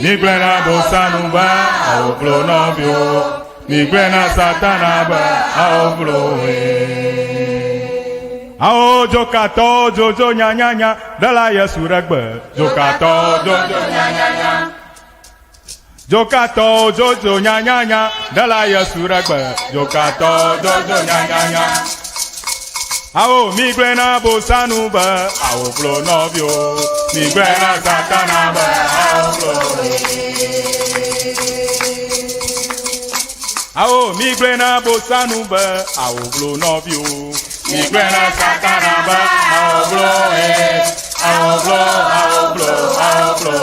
Miglena bosanuba, aoflo novio. Miglena satanaba, aoflo Ao jokato jojo nya nya nya dala Yesu regbe jokato jojo nya nya nya jokato jojo nya nya nya dala Yesu regbe jokato jojo nya nya nya Ao miglena bosanu ba ao flo novio miglena satana ba ao flo Ao miglena bosanu ba ao flo novio Miglena satanaba, aoblo, aoblo, aoblo, aoblo,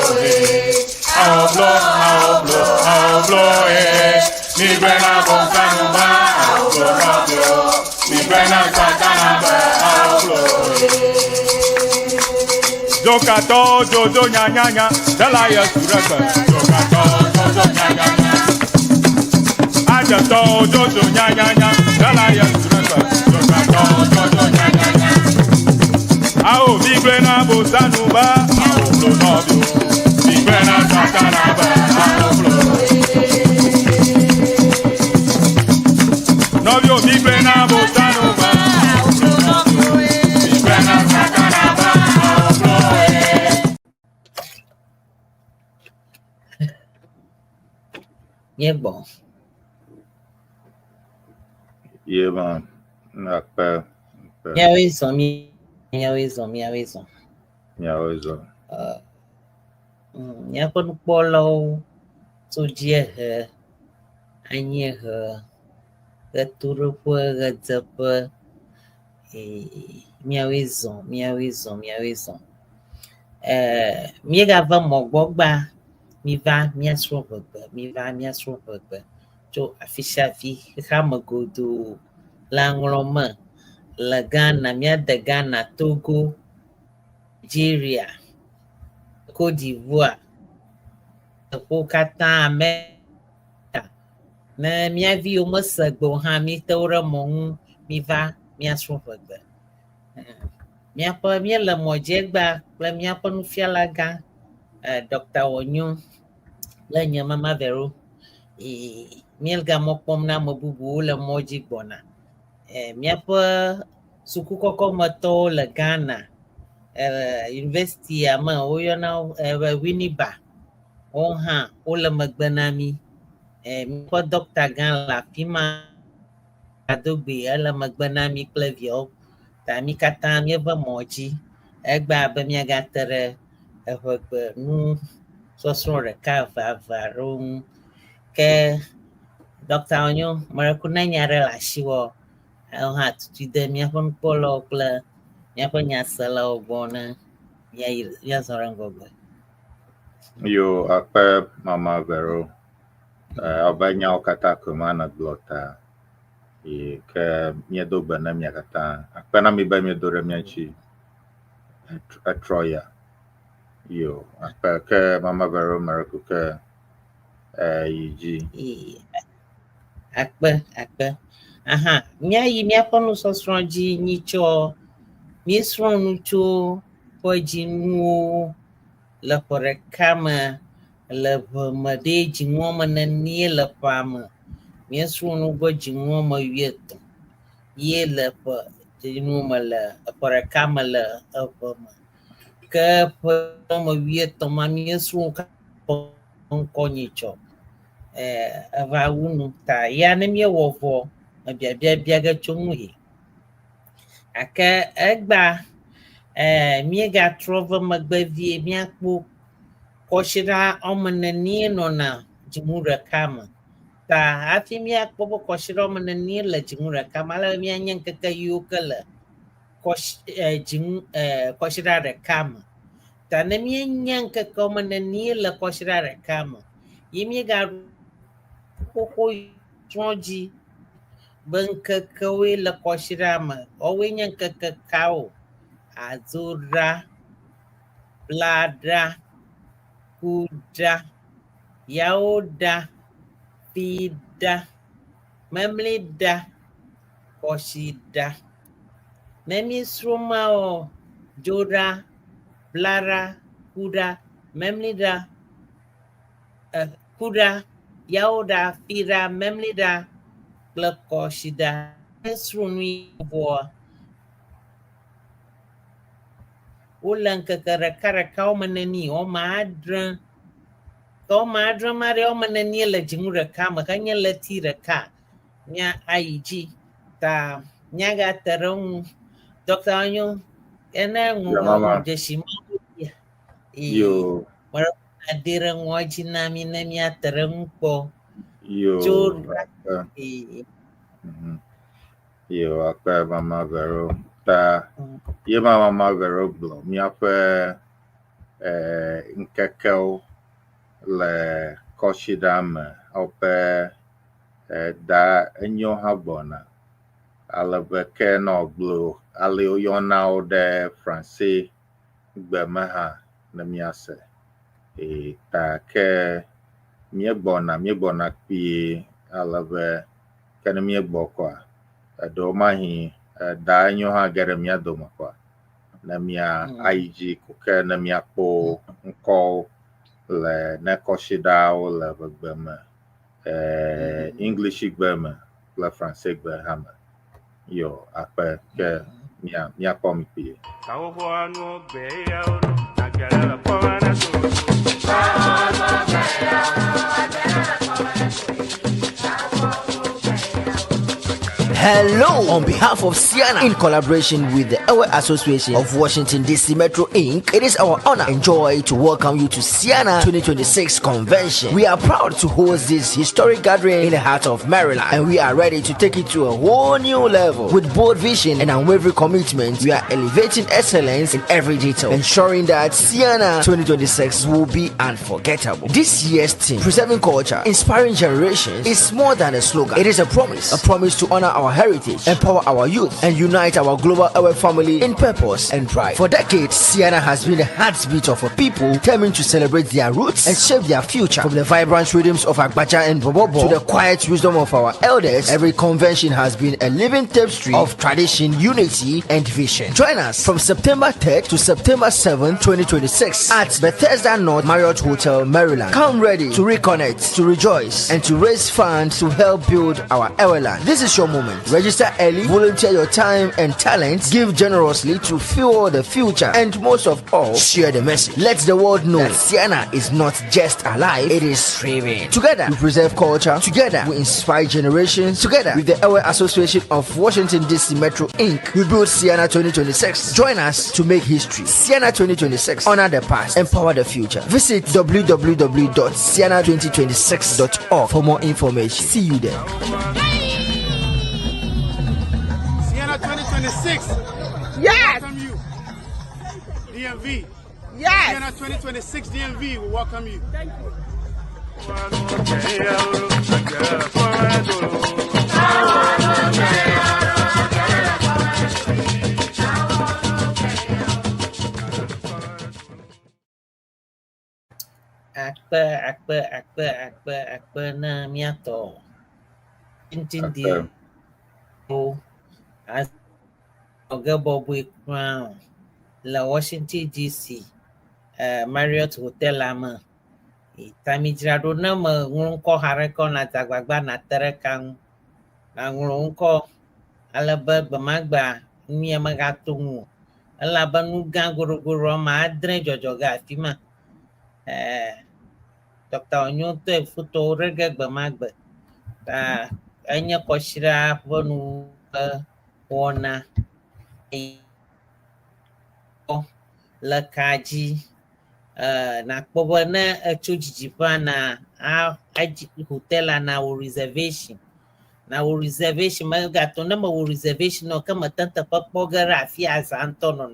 aoblo, aoblo, aoblo, Miglena bonsanuba, aoblo, aoblo, Miglena satanaba, aoblo, Jokato, jojo, nya, nya, nya, dala Yesu regbe, Jokato, jojo, nya, nya, nya, Ajato, jojo, nya, nya, nya, dala Yesu regbe, Ao miglena bosanuba, ao flo novio, miglena satanaba, ao flo. Novio miglena bosanuba, ao flo novio, miglena satanaba, ao flo. Yeah, bon. Yeah, man. Minha wisdom. Minha quando polo so dia anye gaturu po gatsapa minha wisdom. Minha gava mogba mi va minha Srɔ Eʋegbe. Jo afishafi hamagodo langloma la Ghana, minha de Ghana, Togo, Nigeria, Côte d'Ivoire, Catã, América. Na minha vi uma sagbo ha mi taura mon mi va minha Srɔ Eʋegbe. Minha la mojegba, la minha pa no fialaga, Dr. Enyo, la minha mama Vero. Minha ga mokpom na mabubu la moji bona. Minha pa suku koko mato le Ghana, university ama oyona Winiba, oha ole magbanami, mipo Dr. Gan la pima adogbe ele magbanami plevio, ta mi kata mi eva moji, egba be mi agatere Eʋegbe nu sosro reka vavaron ke Dr. Enyo marakuna nyare la shiwo. Ha tutu de mia pon polo kle mia pon nyasala obona ya zorangogo Yo akpe mama Vero abanya okata kumana glota ke miedo bana miakata akpe na mi ba miedo remiachi atroya yo akpe ke mama Vero maraku ke yiji akpe aha mia pon so stronji nicho mi stronu cho poji nu la pore kama la made jinwoma na nie la pama mi stronu go jinwoma yeto ye la pa jinwoma la pore kama la apama ka po mo yeto ma mi stronu ka konyicho ava unu ta ya ne mi wovo bia ga chonwi aka egba mi ga trova magbavie mi akpo koshira omanani no na jimura kama ta afi mi akpo koshira omanani la jimura kama la mi anyan kaka yukala koshira re kama ta ne mi anyan kaka omanani la koshira re kama yimi ga koko tronji Ŋkekewoe le kɔshira me, woawoe nye ŋkekekawo, azoɖa, blaɖa, kuɖa, yawoɖa, fiɖa, memliɖa, kɔshiɖa. Ne miesrɔ̃ mawo, dzoɖa, blaɖa, kuɖa, memliɖa, kuda yauda fira memlida klekoshida esrunwi bo ulan kakara kau manani o madran mari o manani la jimura kama kanya la tira ka nya aiji ta nyaga terung Dr. Enyo ena Mama. deshima Yo. Mara adira ngoji nami terung po Yo. Jours. Yo, akpa Mama Vero. Ta. Ye Mama Vero blo. Mi ape Ŋkekewo le kɔshidame ope Daa Enyo hã gbɔna alebe ke nɔ gblɔ ale woyɔna wo ɖe France gbeme hã ne míase ta ke míegbɔna kpie alebe ke ne míegbɔ kɔa eɖewo mahi Daa Enyo hã ge ɖe mía dome kɔa ne mía ayi dzi ko ke ne míakpɔ ŋkɔwo le ne kɔsiɖawo le gbegbe me English gbe me kple France gbe hã me yo akpe ke míakpɔ mi kpie. Hello, on behalf of CEANA, in collaboration with the Ewe Association of Washington DC Metro Inc., it is our honor and joy to welcome you to CEANA 2026 convention. We are proud to host this historic gathering in the heart of Maryland, and we are ready to take it to a whole new level. With bold vision and unwavering commitment, we are elevating excellence in every detail, ensuring that CEANA 2026 will be unforgettable. This year's theme, Preserving Culture, Inspiring Generations, is more than a slogan. It is a promise to honor our heritage, empower our youth, and unite our global Ewe family in purpose and pride. For decades, CEANA has been the heartbeat of a people determined to celebrate their roots and shape their future. From the vibrant rhythms of Agbaja and Bobobo to the quiet wisdom of our elders, every convention has been a living tapestry of tradition, unity, and vision. Join us from September 3rd to September 7th, 2026 at Bethesda North Marriott Hotel, Maryland. Come ready to reconnect, to rejoice, and to raise funds to help build our Ewe land. This is your moment. Register early, volunteer your time and talents, give generously to fuel the future, and most of all, share the message. Let the world know that CEANA is not just alive, it is thriving. Together, we preserve culture. Together, we inspire generations. Together, with the Ewe Association of Washington DC Metro Inc., we build CEANA 2026. Join us to make history. CEANA 2026. Honor the past, empower the future. Visit www.CEANA2026.org for more information. See you there. 2026. Yes. Welcome you. DMV. Yes. CEANA 2026 DMV will welcome you. Thank you. Akpe na miato. Intindi. Oh. As Ogabobwe Crown, La Washington DC, Marriott Hotel Lama. Tamijrado nama ngulungko hareko na tagbagba na terekang na ngulungko alaba bamagba ni amagatungu alaba nuga guru ma adre jojoga fima Dr. Enyo te futo rege bamagba ta anya koshira bonu wona lakaji na kpobo na chojijipa na hotel na reservation magato na reservation no kama tanta pakpogara afi azanto no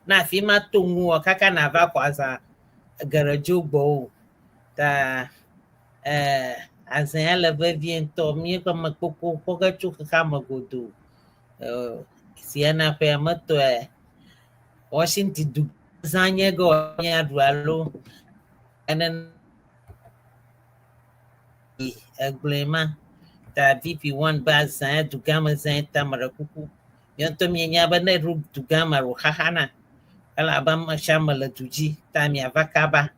na afi matungu kaka na va kwaza garajugbo ta azan la viento mi kama koko poga chuka kama godo CEANA pe mato Washington du zanye go nya dualo anan aglema ta VP1 bazan du gama zan tamara kuku yonto mi nya ba na ru du gama ru hahana ala ba ma shamala tuji ta mi avakaba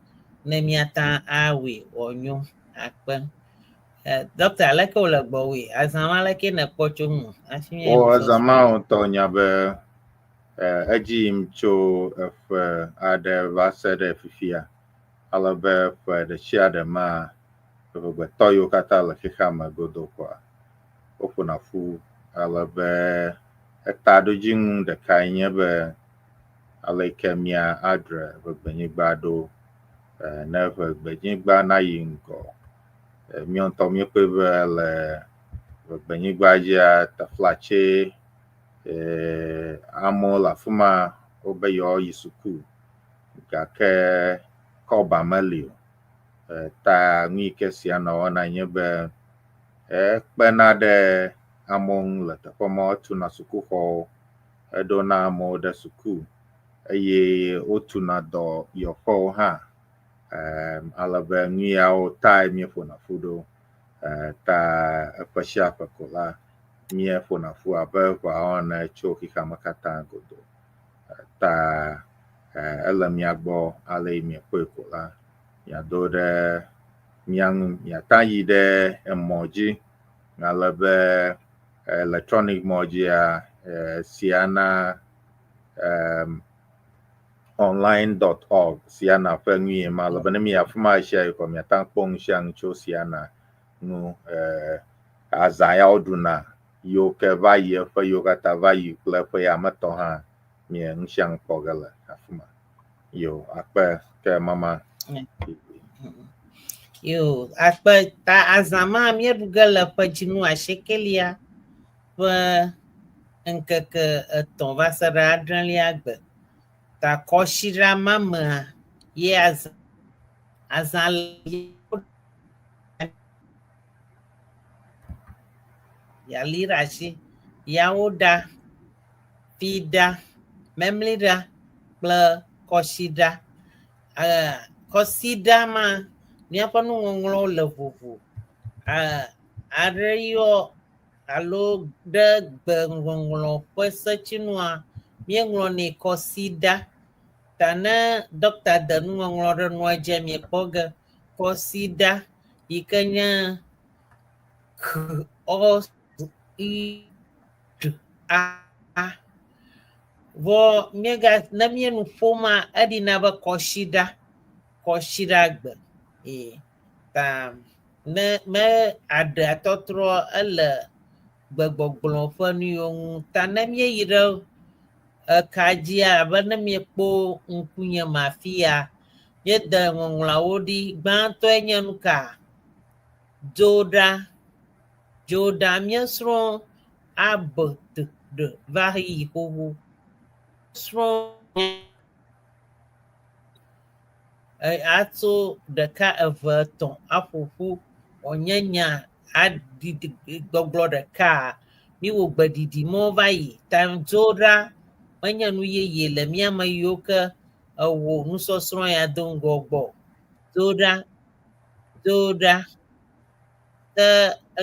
nemiata awe onyo akpe. Doctor like ole gbowe azama like na kpocho mu afimi O zama Tonya be Ejim cho if ade vasede fifia alabe for the shade ma be toyo kata la kikama godo kwa ofuna fu alabe etado jing de kanye be alekemia adre be benyigbado never benyigba na yingo mion to mi pe be le benyigba ja taflache amo la fuma obeyo yisuku gake koba malio ta ngi kesia na ona nyebe pena de among la ta pomo tuna suku ho edona mo de suku eye otuna do yoko ha alabe ngi ao tai mi fona fudo ta pasha pakola mie fona fu abe kwa ona choki kama katangodo ta ela miagbo ale mi kwekola ya dode miang ya tayi de emoji ngalabe electronic moji ya CEANA online.org CEANA fengi malabe ne mi afuma share ko mi tankpong shang cho CEANA no azaya oduna yo ke vaye fa yo kata vaye kle fa ya mato ha mi nshang pogala afuma yo akpe ke mama yo akpe ta azama mi rugala pajinu ashekelia pa nkeke ton vasara adranli agbe ta koshira mama ye azal ya lirashi ya oda fida memlida kple koshida kosida ma miaƒe nuŋɔŋlɔ le vovo aɖe yɔ alo ɖe gbe ŋɔŋlɔ ƒe setsinua míeŋlɔnɛ kɔsida ta ne dɔkta de nuŋɔŋlɔ ɖe nua dze miekpɔ ge kɔsida yi ke nye vɔ miega ne mienu ƒoma eɖina be kɔsida gbe ta ne me aɖe atɔtrɔ ele gbegbɔgblɔ ƒe nuyiwo ŋu ta ne mieyi ɖe ekadzia abe ne miekpɔ ŋkunye me afia miede ŋɔŋlɔawo ɖi gbãtɔe nye nu ka dzoɖa miesrɔ̃ abe teɖe va yi xoxo srɔ̃ atso ɖeka eve etɔ̃ aƒoƒu wònye nya aɖiɖi gbɔgblɔ ɖeka miwɔ gbeɖiɖi mɔ va yi ta dzoɖa menye nu yeye le míame yiwo ke ewɔ nusɔsrɔ̃ ya do ŋgɔ gbɔ dzoɖa ke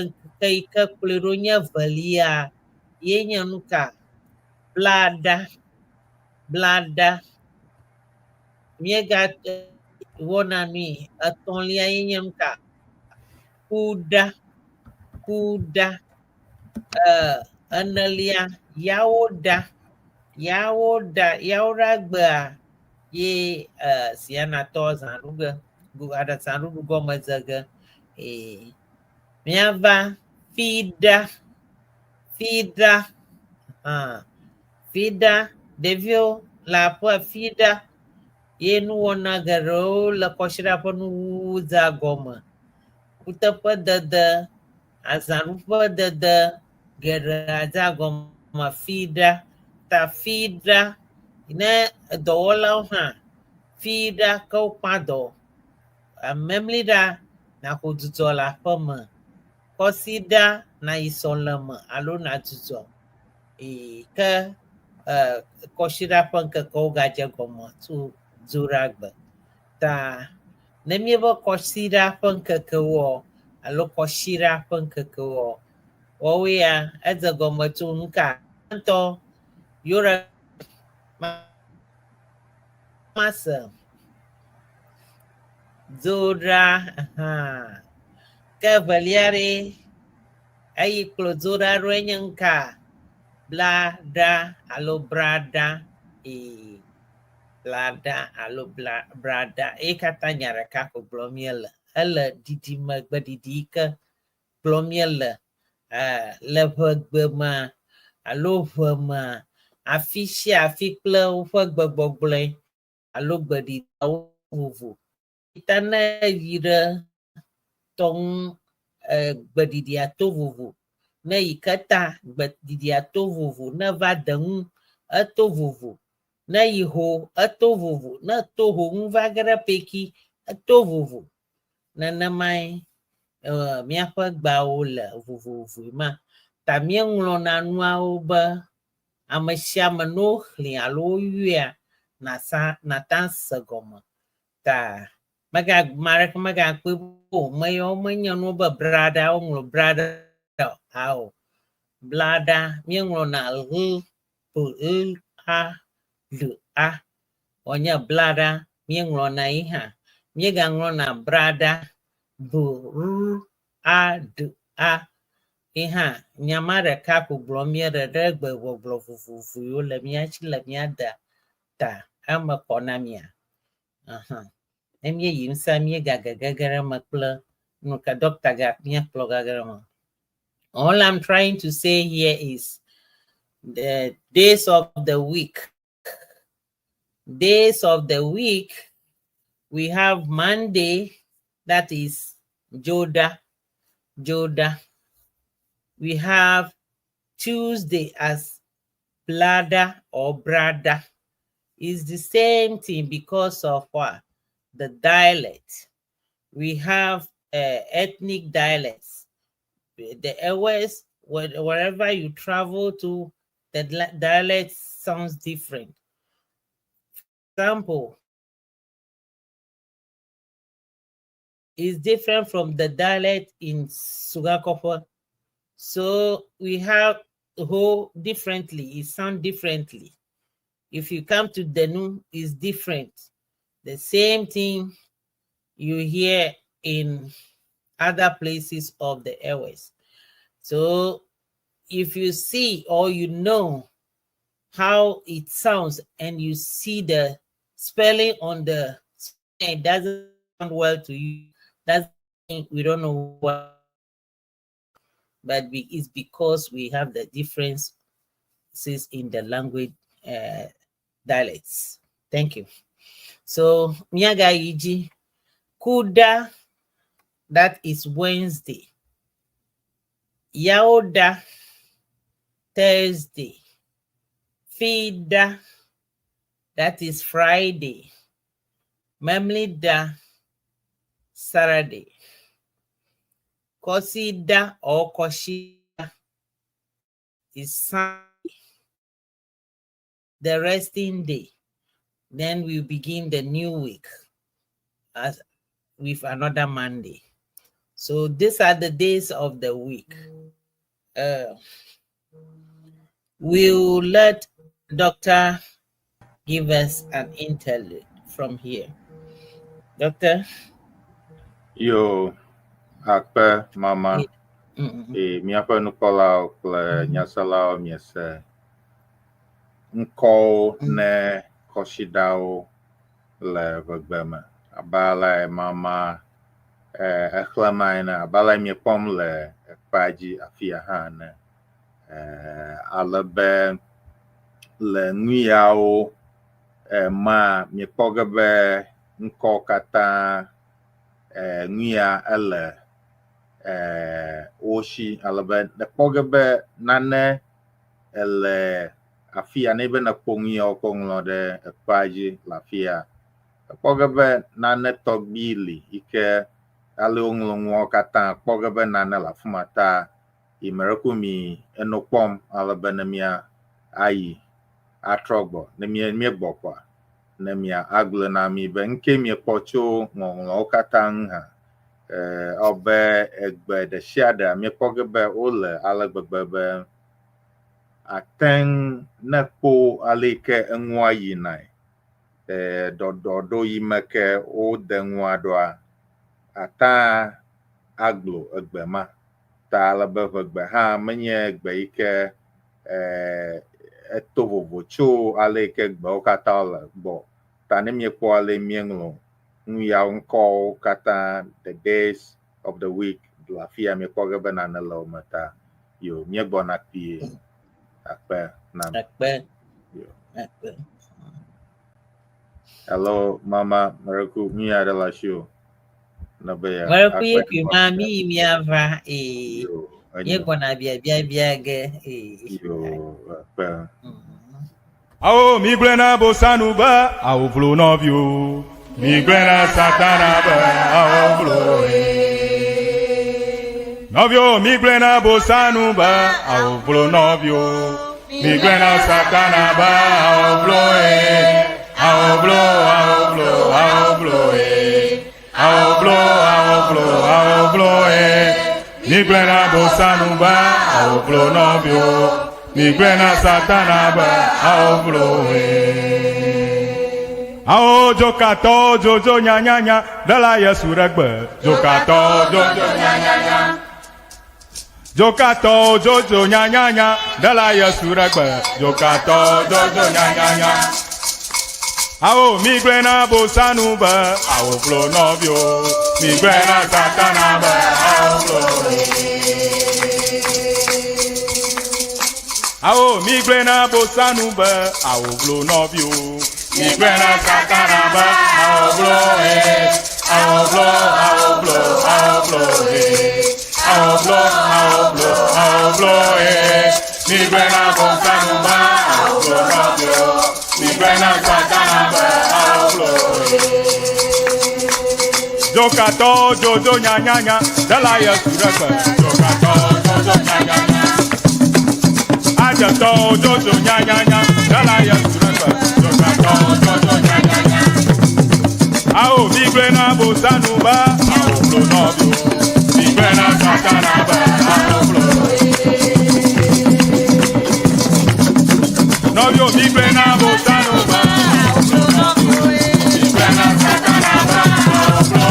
ŋkeke yi ke kplɔe ɖo nye velia ye nye nu ka blada miega wɔna nui etɔ̃lia ye nye nu ka kuda enelia yawoɖa gbea ye sianatɔ zãɖuɖu gɔme dze ge miava fida ɖeviwo le aƒe fida ye nuwɔna geɖewo le kɔsiɖa ƒe nuwuwu dzea gɔme kuteƒe dede azãɖuƒe dede geɖe adzea gɔme fida ta fida ne dɔwɔlawo hã fida ke wokpã dɔ memliɖa naxɔ dzudzɔ le aƒeme kɔsida nayi sɔleme alo nadzudzɔ ke kɔsiɖa ƒe ŋkekewo gadze gɔme tso dzoɖagbe ta ne miebe kɔsiɖa ƒe ŋkekewo alo kɔsiɖa ƒe ŋkekewo wɔwoe ya edze gɔme tso nu ka ŋutɔ yore mase Zora, ke valiare, ai clozora ruenyanka, blada, alo brada, blada, alo brada, katanya reka ko blomiel, ele didi magbadidi ke blomiel, le Eʋegbe alo ʋe afi afi kple woƒe gbegbɔgblɔe alo gbeɖiɖawo vovo. Tana yi ɖe tɔŋu gbeɖiɖia to vovo. Ne yi ke ta gbeɖiɖia to vovo, ne va de ŋu eto vovo. Ne yi ho eto vovo. Ne to ho ŋu va ge ɖe peki eto vovo. Nenemae míaƒe gbawo le vovovoe ma. Ta míeŋlɔna nuawo be ame sia ame no xlẽ alo woyɔa nata se gɔme. Ta mareke megakpɔe o, meyawo menye nu be brada, woŋlɔ brada ao. Blada míeŋlɔna a wonye blada míeŋlɔna yi hã. Míegaŋlɔna brada a Iha nyama ɖeka ko gblɔm mie ɖe gbegbɔgblɔ vovovowo le míatsi le míada ta eme kɔ na mia. Ne míeyim sa míegagege ɖe me kple nu ke dɔkta ga míakplɔ gage ɖe me. All I'm trying to say here is the days of the week. Days of the week, we have Monday, that is Joda. We have Tuesday as blada or brada. It's the same thing because of what? The dialect. We have ethnic dialects. The areas, wherever you travel to, the dialect sounds different. For example, is different from the dialect in Sugakopo. So we have the whole differently, it sounds differently. If you come to Denu, it's different. The same thing you hear in other places of the airways. So if you see or you know how it sounds and you see the spelling on the it doesn't sound well to you, that's we don't know what, but it's because we have the differences in the language dialects. Thank you. So Nyaga Iji Kuda, that is Wednesday. Yaoda, Thursday. Fida, that is Friday. Memlida, Saturday. Kosida or Koshida is Sunday, the resting day. Then we begin the new week as with another Monday. So these are the days of the week. We'll let Doctor give us an interlude from here. Doctor? Yo, akpe mama. Miaƒe nukpɔlawo kple nyaselawo miese ŋkɔwo ne kɔsiɖawo le Eʋegbe me. Abala mama exlẽma ene, abala miekpɔm le ekpea dzi afia hã ne. Alebe le nu yawo ma miekpɔ ge be ŋkɔ katã nu ya ele woshi, alebe nekpɔ ge be nane ele afia ne be nekpɔ nu yawo kɔ ŋlɔ ɖe ekpea dzi le afia. Ekpɔ ge be nane tɔgbi li yi ke ale woŋlɔ nuawo katã kpɔ ge be nane le afi ma ta yi me ɖe ko mi eno kpɔm alebe ne mia ayi atrɔ gbɔ, ne míegbɔ kɔa, ne mia agblɔ na mi be ŋke miekpɔ tso ŋɔŋlɔwo katã ŋu hã. Obe egbe ɖe sia ɖe miekpɔ ge be wole ale gbegbe be ateŋ ne kpo ale ke enua yinae do yimeke o dengwa doa ata aglo egbema ta alebe Eʋegbe ha menye gbe yike eto vovo tso ale ke gbewo kata le gbɔ ta ne miekpɔ ale mienglo nu yawo ŋkɔwo kata the days of the week le afi ya miekpɔ ge bena ne le wo me ta yo miegbɔna kpie akpe na yo. Hello mama Mereku mi ada la show na be ya Mereku ye ku mami mi ava ye gona bia ge yo akpe Awo mi glena bosanu ba awo vlo novio mi glena satana ba awo vlo novio mi glena bosanu ba awo vlo novio mi glena satana ba awo vlo awo vlo mi glena bosanu ba awo vlo novio mi glena satana ba ao bloe ao jokato jojo nya nya nya dala Yesu regbe jokato jojo nya nya nya jokato jojo nya nya nya dala Yesu regbe jokato jojo nya nya nya ao mi glena bosanu ba ao blo novio mi glena satana ba ao bloe Awo mi glena bosanu ba awo vlo novio mi glena satana ba awo vlo awo vlo mi glena bosanu ba awo vlo novio mi glena satana ba awo vlo jokato jojo nya nya nya dala Yesu regbe jokato jojo nya nya nya Ajato jojo nya nya nya dala Yesu regbe jokato jojo nya nya nya Ao mi glena bosanu ba awo vlo novio mi glena satana ba awo vlo novio mi glena bosanu ba awo vlo novio mi glena satana ba awo vlo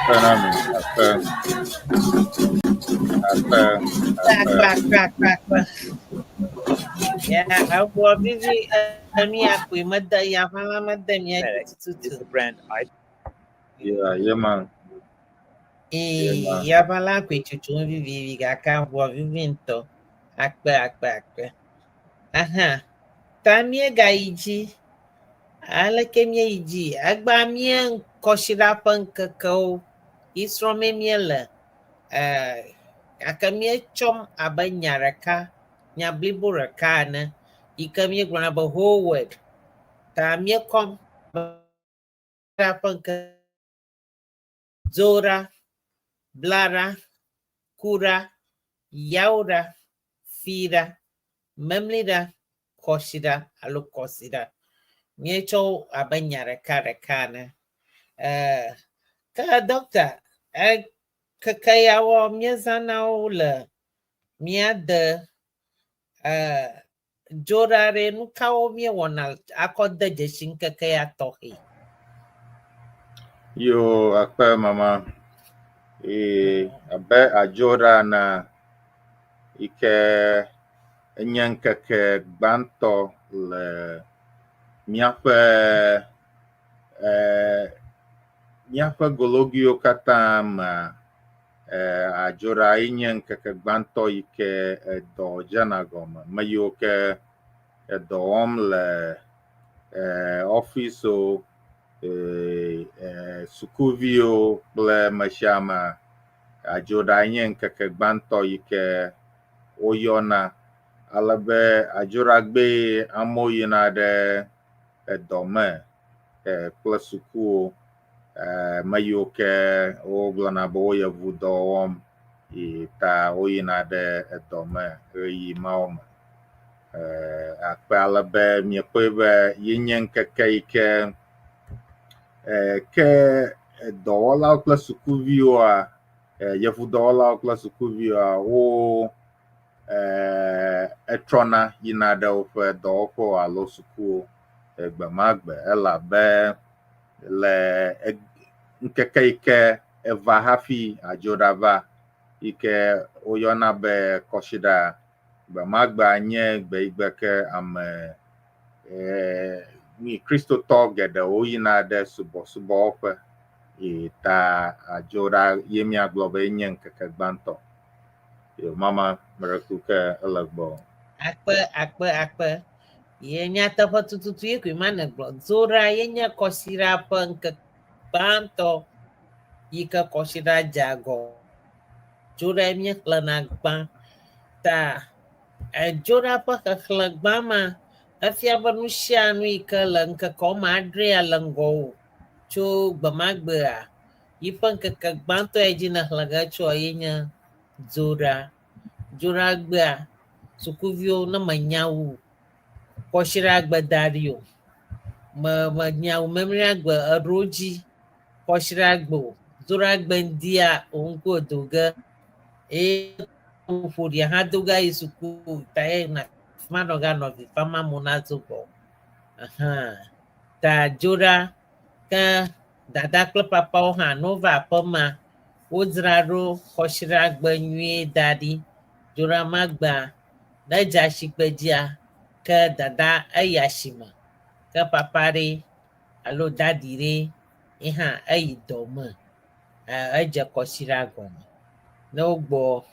Yeah, I will visit me up with Mother Yavana Madam Is the brand I Yeah, man. Yavala Quichuchu Vivi Gaka Wavinto Akpe. Aha. Tamie Gaiji Alakemia Iji Agbamien Koshirapan Kakao Isrome Miele Akamia Chom Abanyaraka Nyabliburakana Ikamia Graba Howard Tamia Com Rapanka Zora Blara Kura Yaura Fira Memlida Koshida Alukosida Niecho Abanyaraka Rekana Ka doctor Kakayawa Miazana Ola Miada Jorare Nukao Miwana Akoda Jeshin Kakaya Tohi. Yo, akpa mama. Abe ajora na ike enyankeke gbanto le miaƒe gologio katã ma ajora enyankeke gbanto ike edo dzena gɔme me yiwo ke edɔ wɔm le ɔfiso sukuviwo kple me sia me adzora nye ŋkeke gbãtɔ yi ke woyɔna alebe adzoragbe amewo yina ɖe edɔ me kple sukuwo me yiwo ke wogblɔna be wo yevudɔ wɔm ta woyina ɖe edɔ me ɣeyiɣi mawo me akpe alebe miekpɔe be yenye ŋkeke yi ke ke dɔwɔlawo kple sukuviwoa yevudɔwɔlawo kple sukuviwoa wo etrɔna yina ɖe woƒe dɔwɔƒewo alo sukuwo gbe ma gbe elabe le ŋkeke yi ke eva hafi adzora va yi ke woyɔna be kɔsiɖa gbe ma gbea nye gbe yi gbe ke ame kristotɔ geɖewo yina ɖe subɔsubɔwɔƒe ta adzora ye miagblɔ be nye ŋkeke gbãtɔ. Yo mama meɖeku ke ele gbɔ. Akpe. Ye nyateƒe tututu ye koe ma ne gblɔ. Zora ye nye kɔsiɖa ƒe ŋkeke gbãtɔ yi ke kɔsiɖa dze agɔ. Dzora míexlẽna gbã ta dzora ƒe xexlẽ gbã ma efia be nu sia nu yi ke le ŋkekewo me adrea le ŋgɔwo tso gbemagbea yi ƒe ŋkeke gbãtɔ yi dzi nexlẽ ge tsoa ye nye dzoragbea sukuviwo ne menya wu kɔsiɖagbe da ɖi o menya wu memli agbe eɖo dzi kɔsiɖagbe o dzoragbe ŋdia ŋku do ge eye ƒoɖia hã do ga yi suku ta ye na fima nɔ ga nɔvi fama mo na dzo gbɔ ta dzora ke dada kple papawo hã no va aƒema wodzra ɖo kɔsiɖagbe nyuie da ɖi dzora ma gbea ne dze asigbe dzia ke dada eyi asime ke papa ɖe alo dadi ɖe yi hã eyi dɔ me edze kɔsiɖa gɔme ne wogbɔ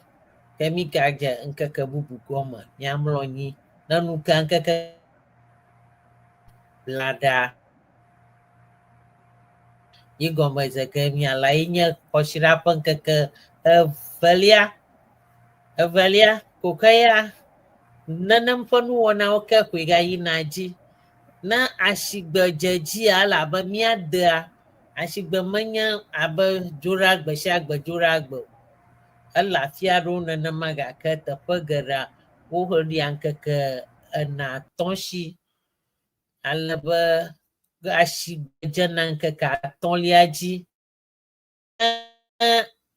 ke mi gadze ŋkeke bubu gɔme miamlɔ anyi ne nu ka ŋkeke blaɖa yi gɔme dze ke miala yi nye kɔsiɖa ƒe ŋkeke evelia kokeya nenem ƒe nuwɔnawo ke koe gayina dzi ne asigbe dze dzia elabe míadea asigbe menye abe dzoragbe sia gbe dzoragbe o ele afia ɖo nenema gake teƒe geɖea woɖia ŋkeke enatɔ̃ si alebe asigbe dzena ŋkeke atɔ̃lia dzi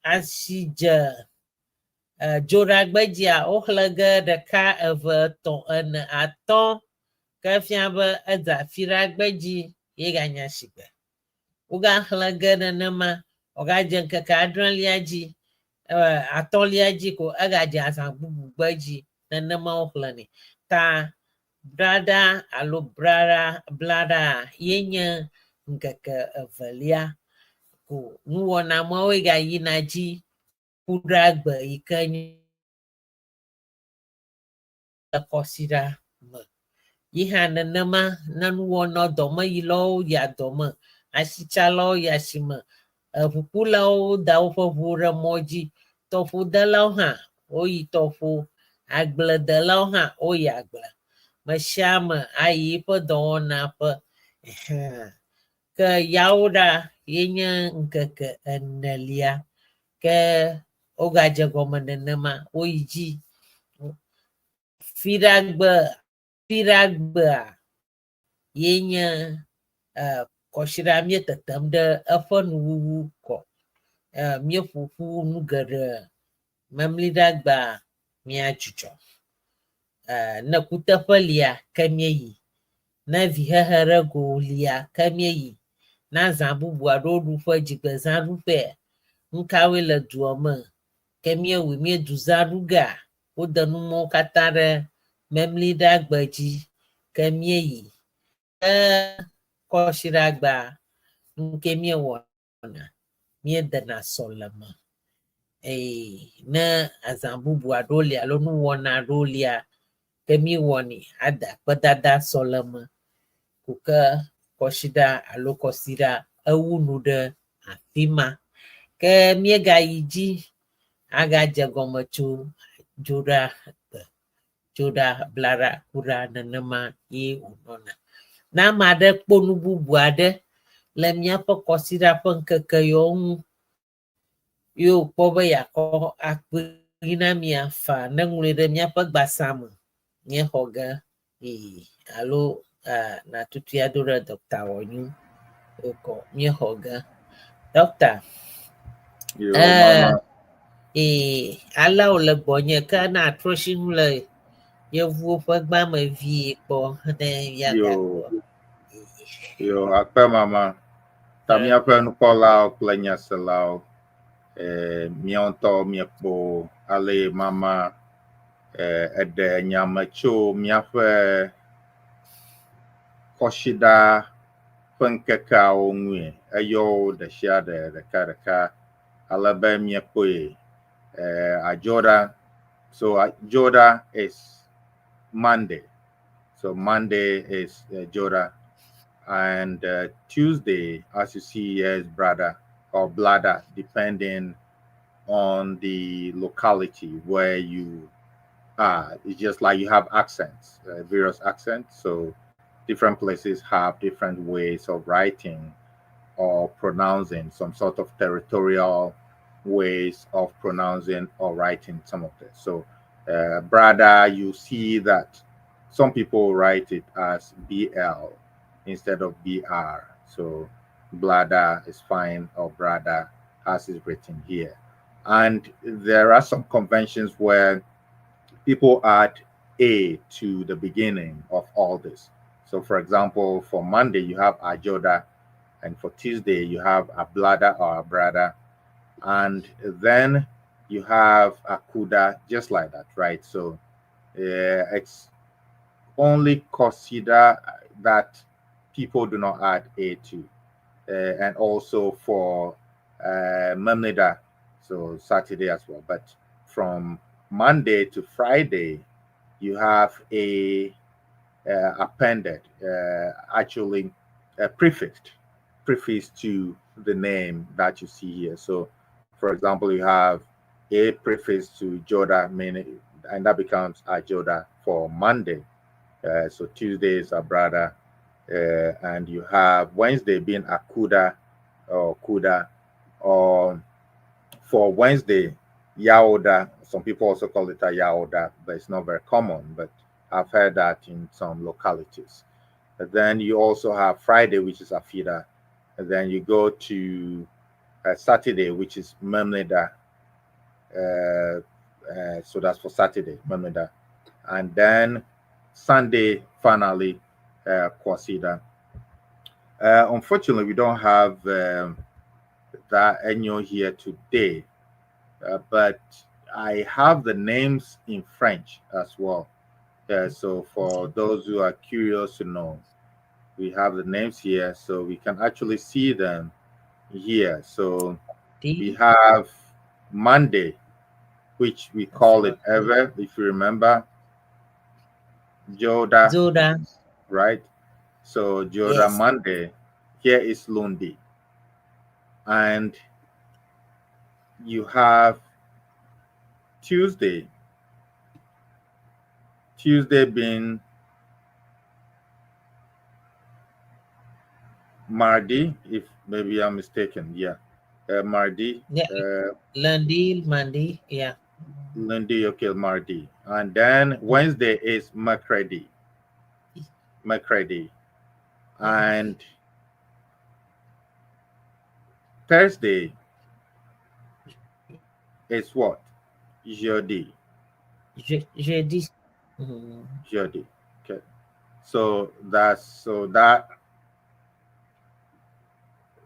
asi dze dzoragbe dzia woxlẽ ge ɖeka eve etɔ̃ ene atɔ̃ ke fia be edze afi ɖe agbe dzi ye ganye asigbe wogaxlẽ ge nenema Ogajen kakadran liaji atoliaji ko agaji asan bubu gbaji na nama ohlani ta brada alo blada yenya nkeke evelia ko nuwona mawe ga yinaji kudragbe ikenyi kosira me yiha nenema nanuwona dome yilo ya dome asichalo ya shime ʋukulawo da woƒe ʋu ɖe mɔ dzi, tɔƒodelawo hã woyi tɔƒo, agbledelawo hã woyi agble, me sia me ayi eƒe dɔwɔnaƒe. Ke yawoɖa yenye ŋkeke enelia ke wogadze gɔme nenema woyi dzi. Fiɖagbea yenye kɔsiɖa mietetem ɖe eƒe nuwuwu kɔ. Mieƒoƒu nu geɖe memliɖagba miadzudzɔ. Ne kuteƒe lia ke mieyi, ne vihehe ɖe go lia ke mieyi, na zã bubu aɖewo ɖu ƒe dzigbezãɖuƒea, nukawoe le dua me ke miewoe miedu zã ɖu gea, wode numɔwo katã ɖe memliɖagbe dzi ke mieyi. Kɔsiɖagba nke miewɔna miedena sɔleme ne azã bubu aɖewo lia alo nuwɔna aɖewo lia ke miewɔnɛ ada akpedada sɔleme ko ke kɔsiɖa alo kɔsiɖa ewu nu ɖe afi ma. Ke miegayi dzi agadze gɔme tso dzoɖa blaɖa kuɖa nenema ye wònɔna. Na ame aɖe kpɔ nu bubu aɖe le míaƒe kɔsiɖa ƒe ŋkeke yawo ŋu ye wòkpɔ be yeakɔ akpe na mia fa neŋlɔe ɖe míaƒe gbasa me míexɔ ge alo natutui aɖo ɖe dɔkta wɔnyu wokɔ míexɔ ge. Dɔkta ale wòle gbɔnye ke na atrɔsinu le yevuwo ƒe gbame vie kpɔ ne miagakpɔ. Yo, akpe mama, ta míaƒe nukpɔlawo kple nyaselawo, míawo ŋutɔ miekpɔ ale mama eɖe nyame tso míaƒe kɔsiɖa ƒe ŋkekeawo ŋue, eyɔ ɖe sia ɖe ɖekaɖeka ale be miekpɔe adzɔɖa. So adzɔɖa is Monday. So Monday is Jourda. And Tuesday, as you see here, is brother or bladder, depending on the locality where you are. It's just like you have accents, various accents. So different places have different ways of writing or pronouncing, some sort of territorial ways of pronouncing or writing some of this. So brother, you see that some people write it as BL instead of BR. So bladder is fine, or brother as is written here. And there are some conventions where people add A to the beginning of all this. So for example, for Monday, you have Ajoda, and for Tuesday, you have a bladder or a brother. And then you have Akuda, just like that, right? So it's only consider that people do not add A to. And also for Memnida, so Saturday as well. But from Monday to Friday, you have a appended, actually prefixed to the name that you see here. So, for example, you have a prefix to Joda, meaning, and that becomes a Joda for Monday. So Tuesday is a brother, and you have Wednesday being Akuda or Kuda, or for Wednesday, Yaoda. Some people also call it a Yaoda, but it's not very common, but I've heard that in some localities. And then you also have Friday, which is Afida. And then you go to Saturday, which is Memneda. So that's for Saturday, Memneda. And then Sunday, finally, Kwasida. Unfortunately, we don't have that Enyo here today, but I have the names in French as well. So for those who are curious to know, we have the names here, so we can actually see them here. So we have Monday, which we call it Ewe, if you remember. Joda, right? So Joda Yes. Monday, here is Lundi. And you have Tuesday being Mardi, if maybe I'm mistaken. Yeah. Mardi. Yeah. Lundi, Monday. Yeah. Lundi, okay, Mardi. And then Wednesday is Mercredi. And Thursday is what? Jeudi. Jeudi. Mhm. Jeudi. Okay. So that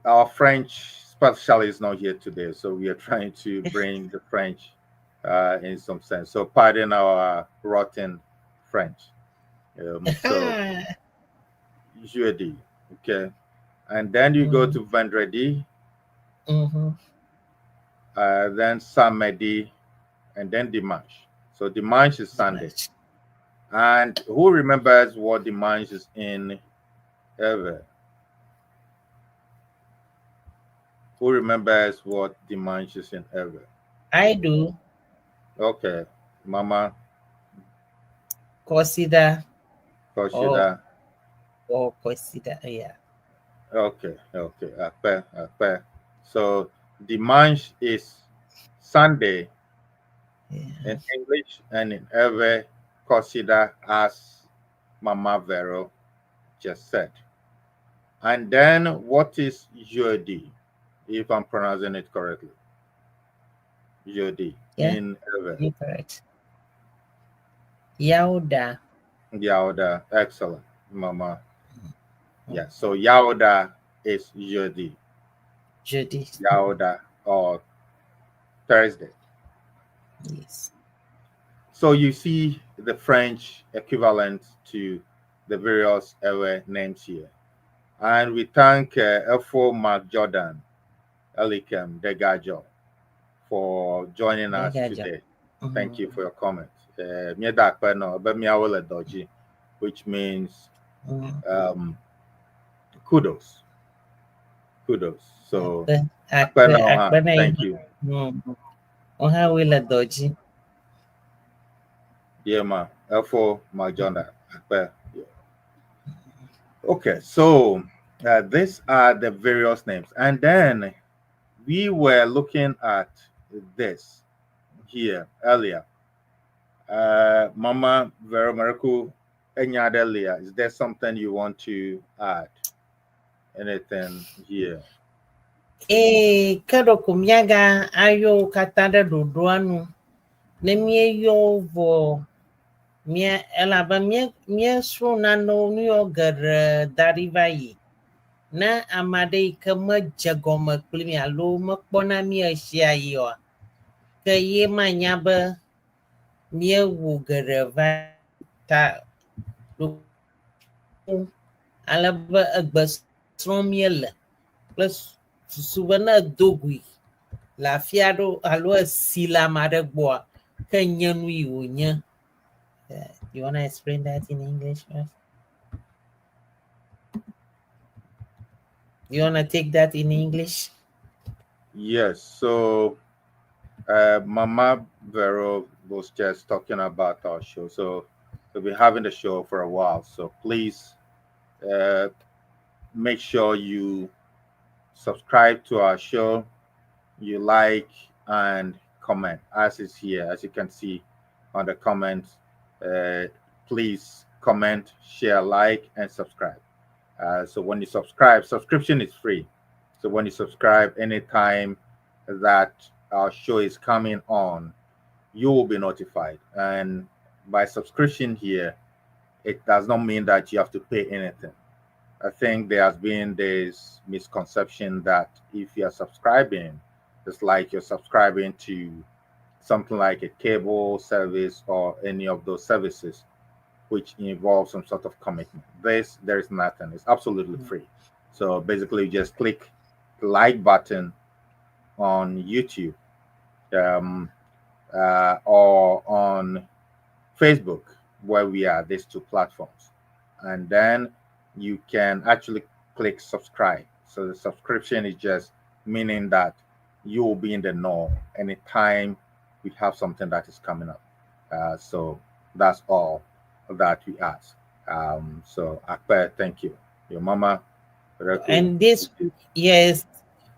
our French specialist is not here today, so we are trying to bring the French in some sense. So pardon our rotten French. So jeudi, okay, and then you go to vendredi, then samedi, and then dimanche. So dimanche is Sunday. And who remembers what dimanche is in Ewe? Who remembers what dimanche is in Ewe? I do. Okay, Mama. Consider. Koshida. Or consider. Yeah. Okay. Akpe. So dimanche is Sunday in English, and in Ewe, consider as Mama Vero just said. And then what is jeudi, if I'm pronouncing it correctly? Jeudi in Ewe. You're correct. Yauda. Yauda. Excellent, Mama. Yeah, so Yauda is jeudi. Jeudi. Yauda or Thursday. Yes. So you see the French equivalent to the various Ewe names here. And we thank F4 Mark Jordan, Elikem Degajo, for joining us today. Thank you for your comments. Which means kudos. So thank you. Yeah, ma. F4 Mark Jordan. Okay, so these are the various names. And then we were looking at this here earlier. Mama Vero Maraku, Enyadelia, is there something you want to add? Anything here? Kado kumyaga ayo katanda dodoanu. Nemye yo vo mie elaba mie sruna no New gar dariva yi. Na amade kama jagoma kulimi alo makpona mie shia yo. Ke ye manyaba mie wo gareva ta do alaba agbasron mie le. Plus subana dogui. La fiado alo sila madagboa. Kenyanui unya. You want to explain that in English first? You want to take that in English? Yes. So Mama Vero was just talking about our show. So we'll be having the show for a while. So please make sure you subscribe to our show, you like and comment as is here, as you can see on the comments. Please comment, share, like, and subscribe. So when you subscribe, subscription is free. So when you subscribe, anytime that our show is coming on, you will be notified. And by subscription here, it does not mean that you have to pay anything. I think there has been this misconception that if you're subscribing, it's like you're subscribing to something like a cable service or any of those services which involves some sort of commitment. There is nothing. It's absolutely free. So basically, you just click the like button on YouTube or on Facebook, where we are, these two platforms. And then you can actually click subscribe. So the subscription is just meaning that you will be in the know anytime we have something that is coming up. So that's all that we ask. So Akpe, thank you. Your mama. Very cool. And this, yes,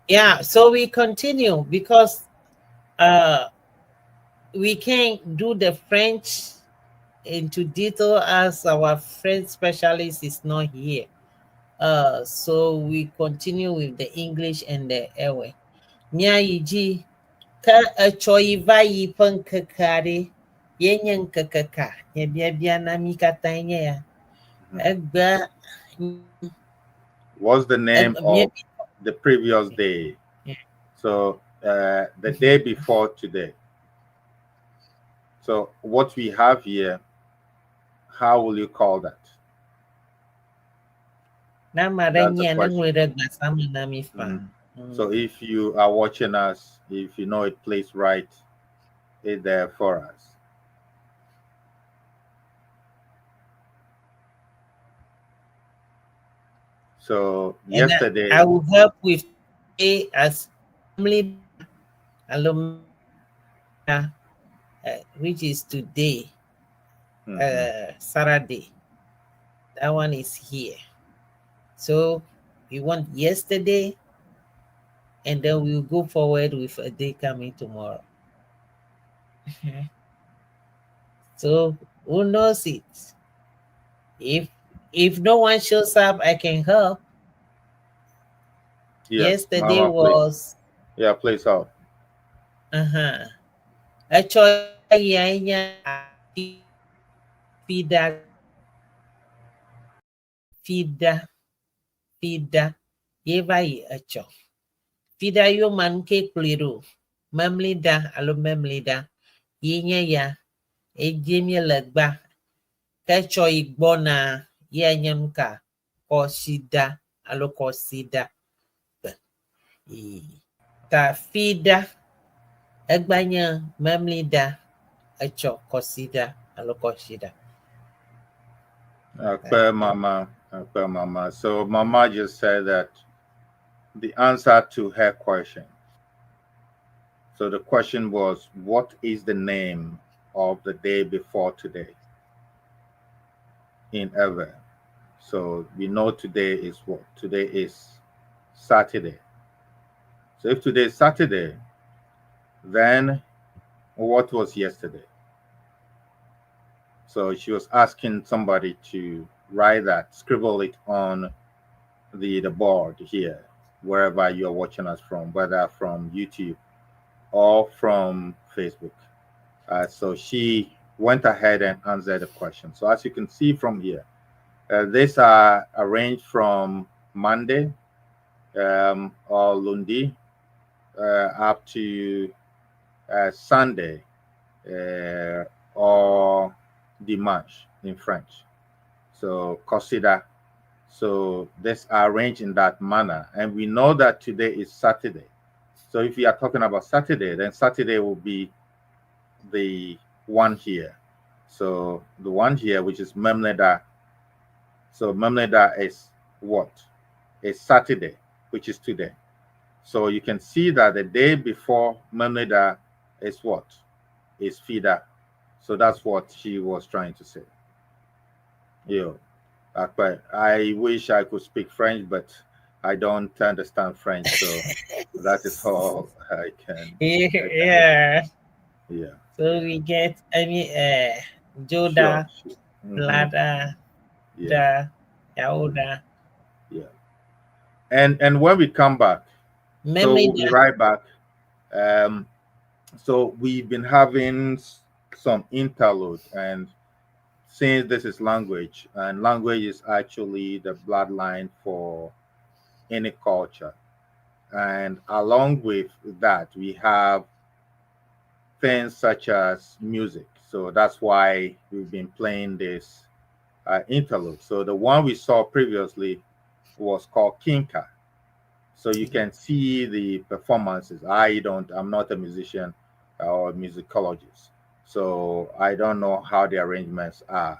yeah. So we continue because we can't do the French into detail as our French specialist is not here. So we continue with the English and the Ewe. Nya yiji ka achoi vai pankakari yenyan kakaka ya bia na mi katanya ya. Egba What's the name of the previous day? So the day before today. So what we have here, how will you call that? So if you are watching us, if you know it, please write it there for us. So yesterday, I will help with A as family alumni, which is today, Saturday. That one is here. So we want yesterday, and then we'll go forward with a day coming tomorrow. So who knows it? If no one shows up, I can help. Yeah, yesterday Mama, was please. Yeah, please help. Actually, fida yevai acho fida yo man ke kliru mamlida alo mamlida yenye ya ejemie legba kecho igbona yenyenka kosida alo kosida ta fida egbanya mamlida acho kosida alo kosida. Mama. So Mama just said that the answer to her question. So the question was, what is the name of the day before today in Ewe? So we know today is what? Today is Saturday. So if today is Saturday, then what was yesterday? So she was asking somebody to write that, scribble it on the board here, wherever you're watching us from, whether from YouTube or from Facebook. So she went ahead and answered the question. So as you can see from here, these are arranged from Monday or Lundi up to Sunday or Dimanche in French. So consider. So these are arranged in that manner. And we know that today is Saturday. So if we are talking about Saturday, then Saturday will be the one here. So the one here, which is Memleda. So Memleda is what? It's Saturday, which is today. So you can see that the day before Memleda is what? Is Fida. So that's what she was trying to say. Yeah. I wish I could speak French, but I don't understand French, so that is all I can. Yeah. Yeah. So we get Joda, Lada, Da, Yaoda. Yeah. And when we come back, so we'll be right back. So we've been having some interlude, and since this is language, and language is actually the bloodline for any culture. And along with that, we have things such as music. So that's why we've been playing this interlude. So the one we saw previously was called Kinka. So you can see the performances. I'm not a musician or musicologist, so I don't know how the arrangements are.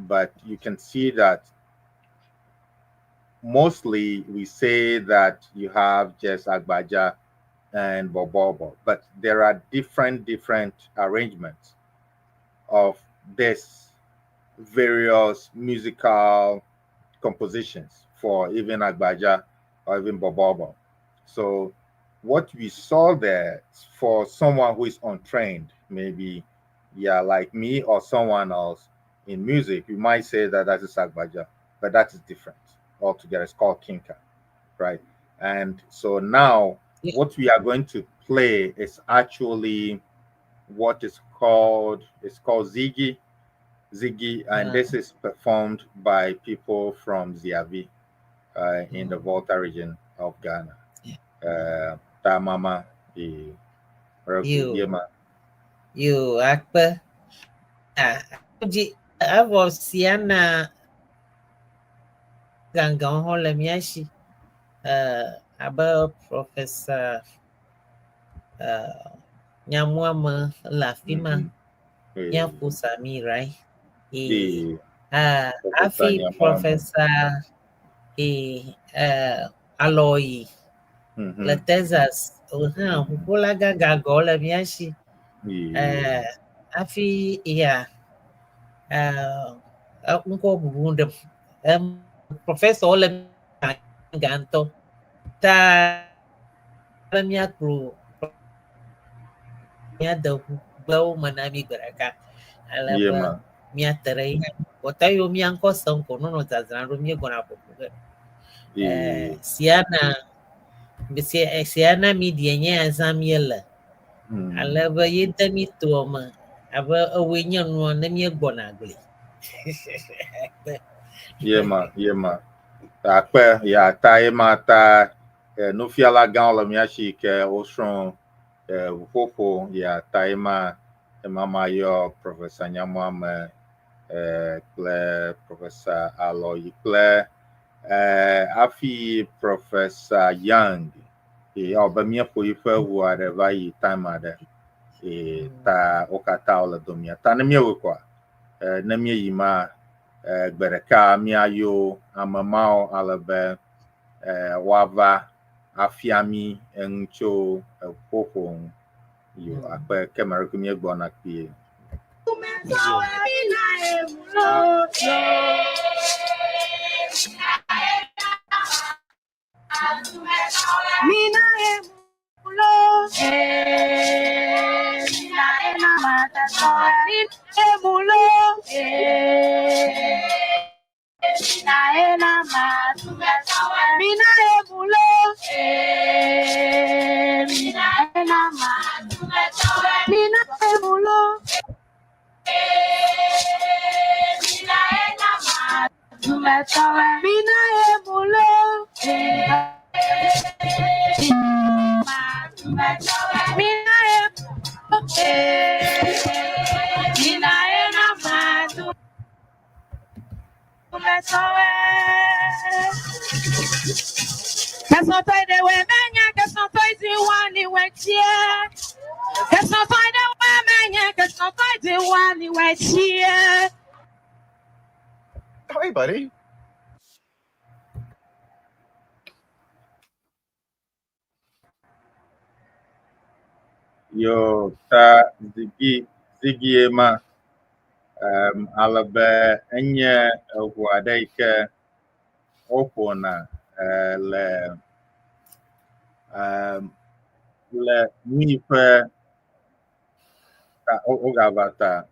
But you can see that mostly we say that you have just Agbaja and Bobobo, but there are different arrangements of this various musical compositions for even Agbaja or even Bobobo. So what we saw there for someone who is untrained, maybe like me or someone else in music, you might say that is Agbaja, but that is different altogether. It's called Kinka, right? And so now what we are going to play is actually what is called Ziggy, and this is performed by people from Ziavi in the Volta region of Ghana. Tamama, you akpa avo CEANA gangan hola miashi aba Professor Nyamuama Lafima Nyafu Sami, right? Afi Professor Aloy Latezas Hulaga Gagola Miashi Afi Unko Bunda Professor Ole Ganto Ta Miakru Miada Bow Manami Baraka Alaba Miatere Watayo Mianko Sonko no Tazan Mia Gonapo CEANA Media Zamiela Alaba Yetami Toma Aba Awinian one Mia Bonagli. Yema. Akpe ya taima ta no fiala gan la miashi ke osron popo ya taima mama yo Professor Nyamwame Professor Aloy afi Professor Young obamia po ife whatever you time ada ta okata ola domia ta na mi kwa na mi yima Bereka miayo amamao alabe wava afiami encho popo yo akpe kemara kumye gbona pie Hey, buddy. Yo ta Ziggy ema alabe enye huadaike opona le nipe ogavata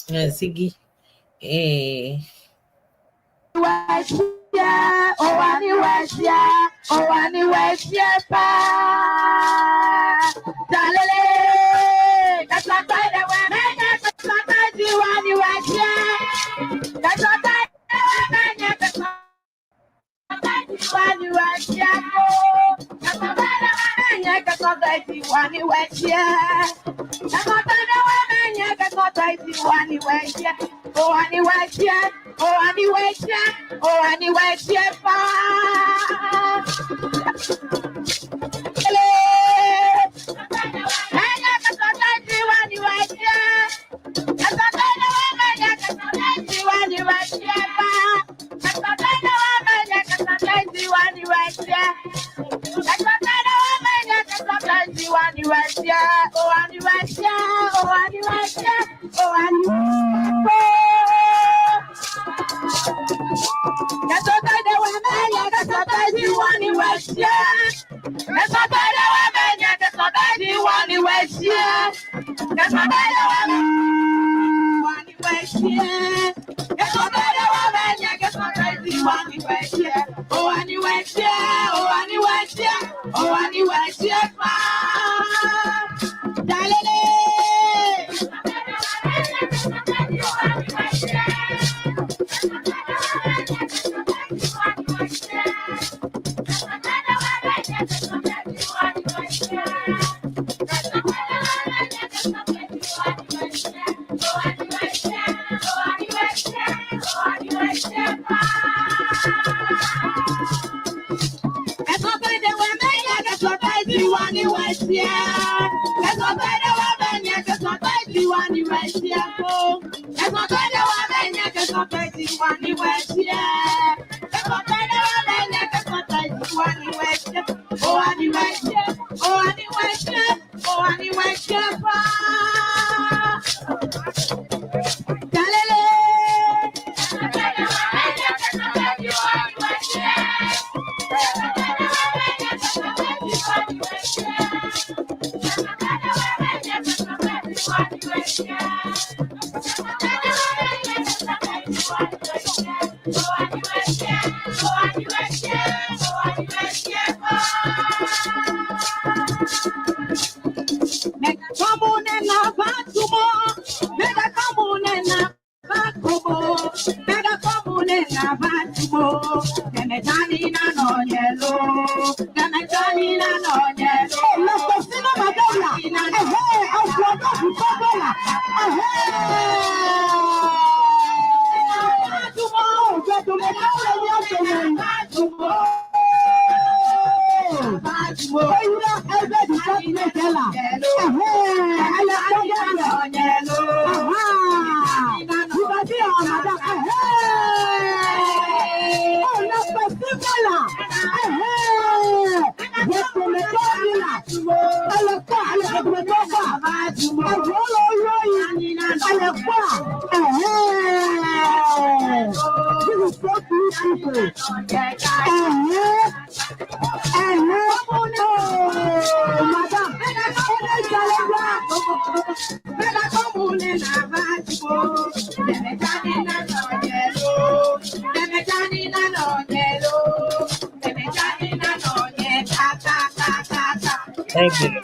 Ziggy Thank you.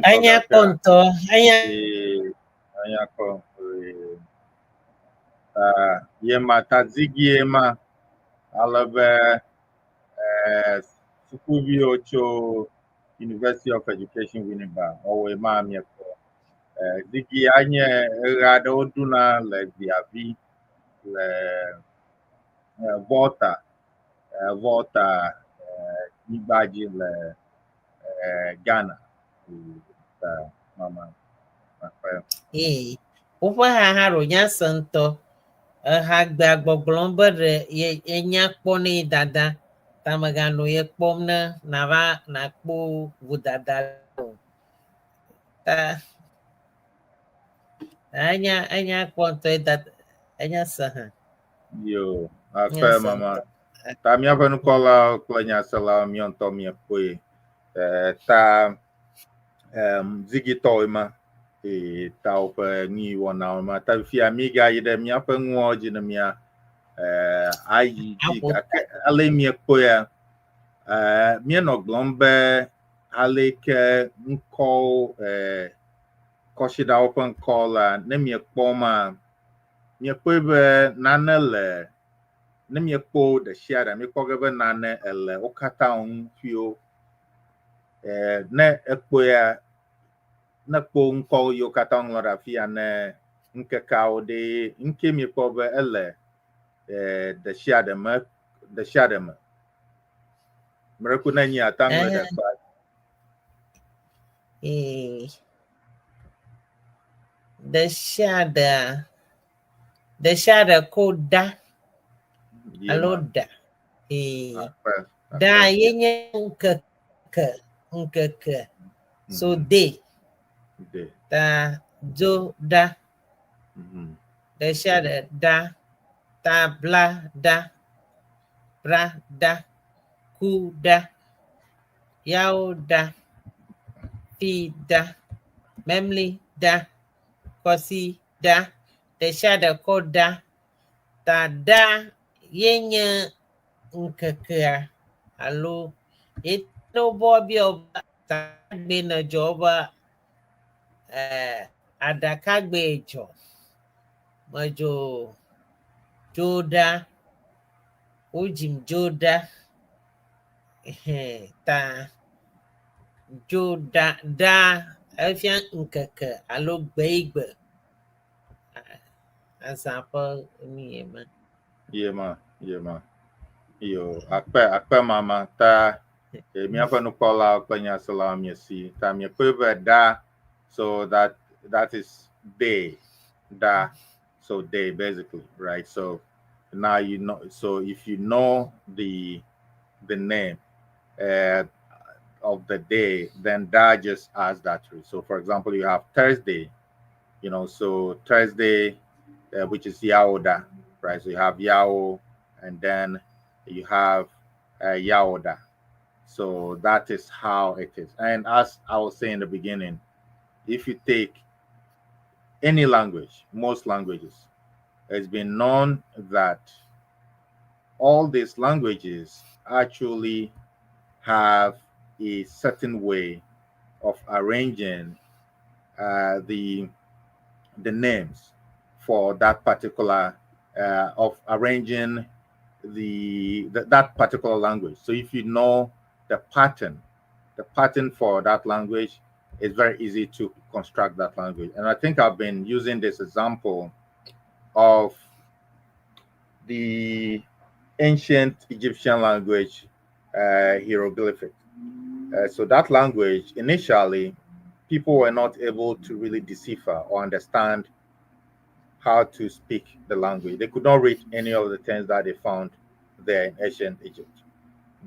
Anya konto, anya yema tazigi yema alabe Sukubi Ocho University of Education Winneba or Ema Mieko Digi Anye Rado Duna le Diabi le Volta Nibaji le Ghana Mama Ufa haro nya santo ha gba gbogbon bere ye nya poni dada tamagano ye pomna nava na kpo vudada ta anya konto dat anya saha yo afa mama ta mi avanu kola nya sala mi onto mi poi ta zigi toima ta opa ni wona ma ta fi amiga ide mi apa nguo jina mi ayi ji ale mi poya Mie no glombe aleke nko koshida open call ne mie kpoma mie kwebe nane le ne mie kpo de shiada mie kpogebe nane ele okata on fio ne ekpo ya ne kpo nko yo kata on lora fia ne Ŋkekewo de nke mie kpobe ele de shiada me Mreku na nyi atangle de kwa the shada koda yeah, aloda Apprende. da yenye nkeke so de da do da the shada da ta bla da bra da ku da yao da fi da memli da kosi da the shada koda ta da yenye nkeke alo ito bobi oba tagbe na joba adakagbe ejo majo joda ojim joda ta joda da afian nkeke alo gbeigbe example ni ma Yema. Yo, akpe mama ta mi afanu kola akpenya salam yesi ta mi kwebe da, so that is day da, so day basically, right? So now you know, so if you know the name of the day, then da just adds that to it. So for example, you have Thursday, so Thursday, which is Yaoda, right? So you have Yao, and then you have Yaoda. So that is how it is. And as I was saying in the beginning, if you take any language, most languages, it's been known that all these languages actually have a certain way of arranging the names for that particular of arranging that particular language. So if you know the pattern for that language, it's very easy to construct that language. And I think I've been using this example of the ancient Egyptian language, hieroglyphic. So that language, initially, people were not able to really decipher or understand how to speak the language. They could not read any of the things that they found there in ancient Egypt.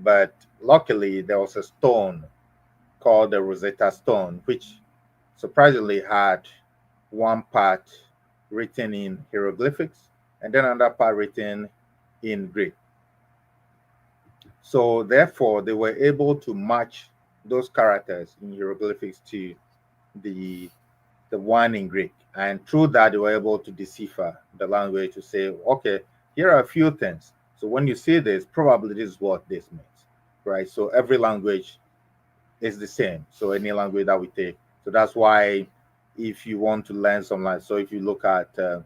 But luckily, there was a stone called the Rosetta Stone, which surprisingly had one part written in hieroglyphics and then another part written in Greek. So therefore, they were able to match those characters in hieroglyphics to the one in Greek. And through that, they were able to decipher the language to say, okay, here are a few things. So when you see this, probably this is what this means, right? So every language is the same. So any language that we take. So that's why if you want to learn some language, so if you look at a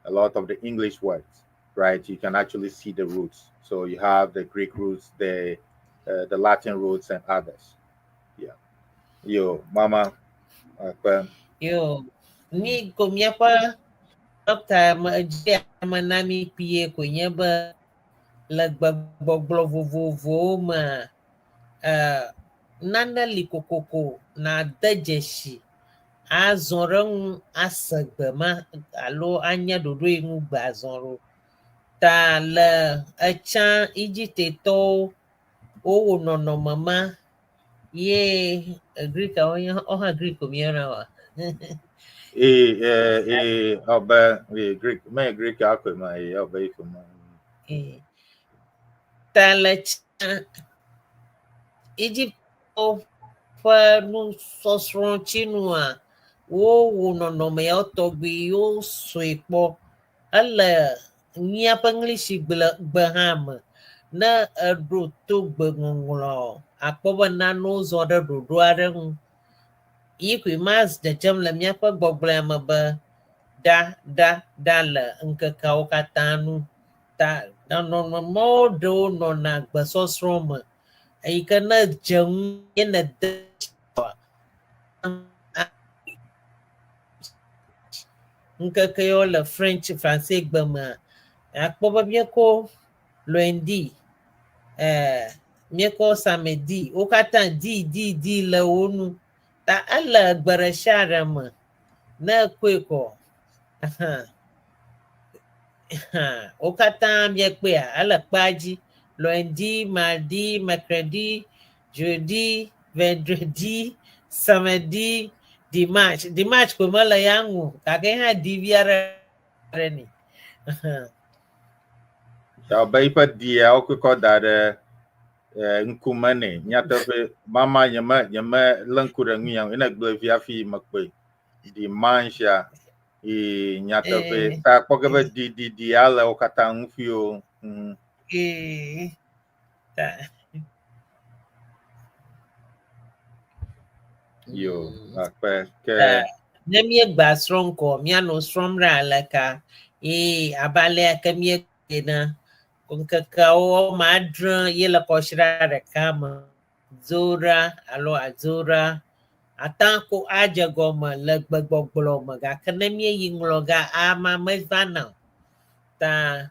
lot of the English words, right, you can actually see the roots. So you have the Greek roots, the Latin roots, and others. Yeah. Yo, Mama. Yo, ni komia pa Dr. Manami pie kwenye ba lagbagbo vovovo ma nana likokoko na dajeshi azonron asagbe ma alo anya dodo inu gba azonro ta le echan ijiteto owo nono mama ye Greek oha Greek omiera wa Greek, my Greek akuma ikuma. Ta le chan Egypt fa nu sosron chinua wo nono me otogbi yo soipo ala nia pa English gbaham na eɖo to gbeŋɔŋlɔ akpɔ be nanewo zɔ ɖe ɖoɖo aɖe ŋu yi koe ma dzedzem le míaƒe gbɔgblɔa me be da le ŋkekeawo katã nu ta nɔnɔmɔwo ɖewo nɔna gbesɔsrɔ̃ me eyi ke ne dze ŋu ye ne de ŋkekewo le French Francais gbe mea akpɔ be míekɔ lundi míekɔ samedi wo katã di le wo nu ta ele gbe ɖe sia ɖe me ne ekoe kɔ wo katã míekpea ele kpea dzi lundi mardi mercredi jeudi vendredi samedi dimanche koe mele ya ŋu gake hã divi aɖe ni Ya be iƒe diawo kɔ da ɖe ŋkume nɛ nyateƒe mama nyeme le ŋku ɖe nu yang ene gble via fi mekpe dimanche nyateƒe ta kpɔ ke be di ale wo katã ŋufiwo yo akpe ke ne míegba srɔ̃ ŋkɔ míanɔ srɔ̃m ɖe aleka abe alea ke míegena ŋkekeawo me adre ye le kɔsiɖa ɖeka me dzora alo adzora ata ko adze gɔme le gbegbɔgblɔ me gake ne míeyi ŋlɔ ga ama mevana ta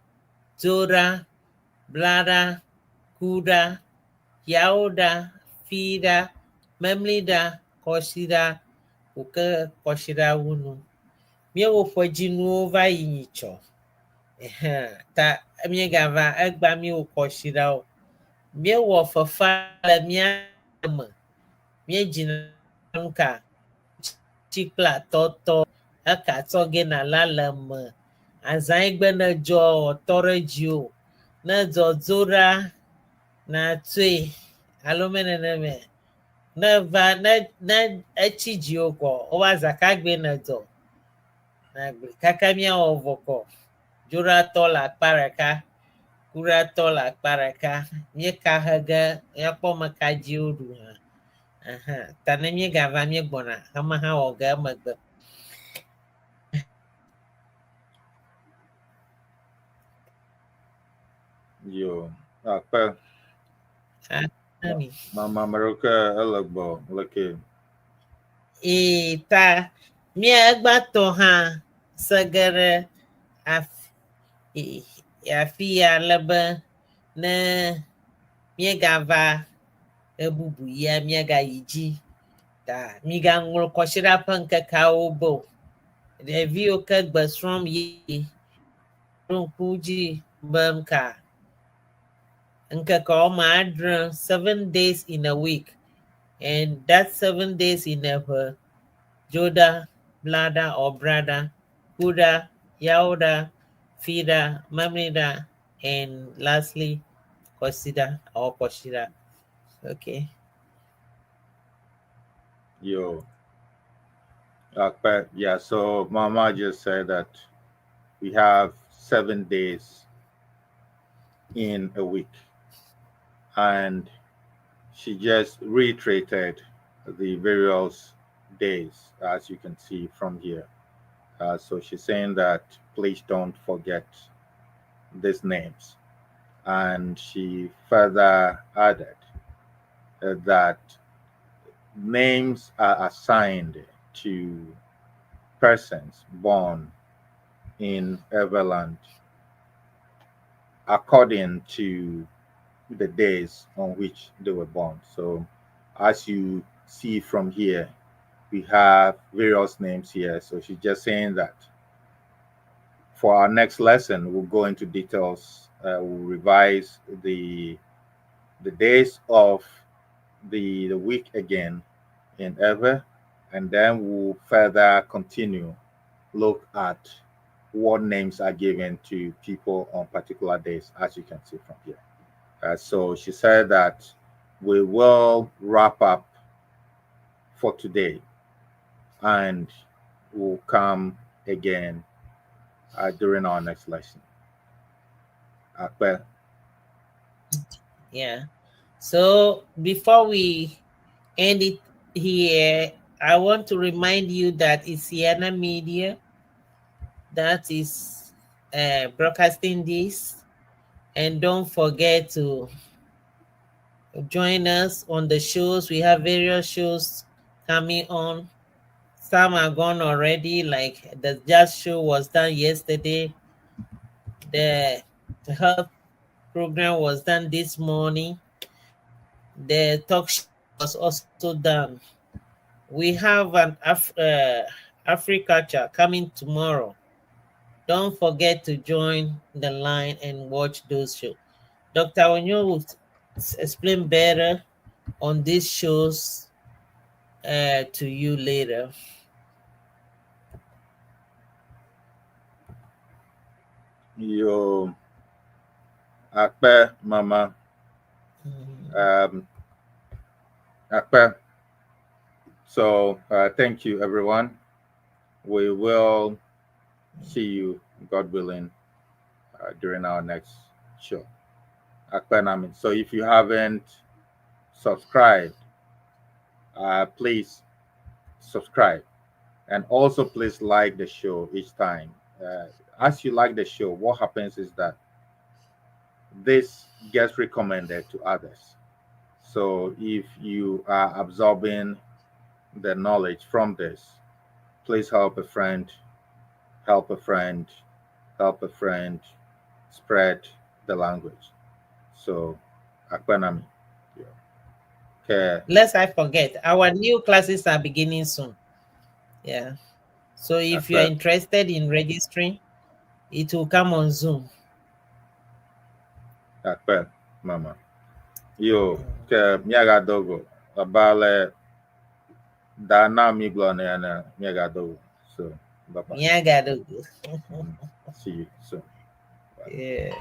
dzora blaɖa kuɖa yawoɖa fiɖa memliɖa kɔsiɖa woke kɔsiɖa wunu míewɔ ƒedzinuwo va yi nyitsɔ ta míegava egba míewɔ kɔsiɖawo míewɔ fefa le mía me míedzina ŋka tsi kple atɔtɔ eka tsɔgɛna la le me azãegbe ne dzɔ tɔ ɖe dziwo ne dzɔdzo ɖa na tsoe alo me neneme ne va ne etsi dziwo kɔ wova zakagbe ne dzɔ kaka míawɔ vɔkɔ dzoɖatɔ le akpa ɖeka kuɖatɔ le akpa ɖeka míeka he ge míakpɔ me ka dziwo ɖu hã ta ne míegava míegbɔna hama hã wɔ ge emegbe yo akpe mama meroke ele gbɔ leke ta míegbatɔ hã se ge ɖe afi ya ale be ne míegava ebubu ya míegayi dzi ta mígaŋlɔ kɔsiɖa ƒe ŋkekeawo be o ɖeviwo ke gbe srɔ̃m yi ɖo ŋku dzi be ŋka ŋkekewo me adre 7 days in a week and that 7 days in a joda blada or brada kuda yauda fida mamida and lastly kosida or koshida. Okay, yo akpe yeah, so mama just said that we have 7 days in a week and she just reiterated the various days as you can see from here. So she's saying that please don't forget these names. And she further added that names are assigned to persons born in Everland according to the days on which they were born. So as you see from here, we have various names here. So she's just saying that for our next lesson, we'll go into details. We'll revise the days of the week again in Ever, and then we'll further continue look at what names are given to people on particular days, as you can see from here. So she said that we will wrap up for today and we'll come again during our next lesson. Yeah. So before we end it here, I want to remind you that it's CEANA Media that is broadcasting this. And don't forget to join us on the shows. We have various shows coming on. Some are gone already, like the jazz show was done yesterday. The health program was done this morning. The talk show was also done. We have an Africulture coming tomorrow. Don't forget to join the line and watch those shows. Dr. Enyo will explain better on these shows to you later. Yo, Akpe, Mama. Akpe. So, thank you, everyone. We will see you, God willing, during our next show. Akpe Naami. So, if you haven't subscribed, please subscribe. And also, please like the show each time. As you like the show, what happens is that this gets recommended to others. So if you are absorbing the knowledge from this, please help a friend, help a friend, help a friend, spread the language. So, Akpe Naami. Okay. Lest I forget, our new classes are beginning soon. Yeah. So if you're interested in registering, it will come on Zoom. Akpe, Mama. Yo, ke miaga dogo abale Daa Naami blone na miaga dogo. So, bye-bye. Miaga dogo. See you soon. Bye. Yeah.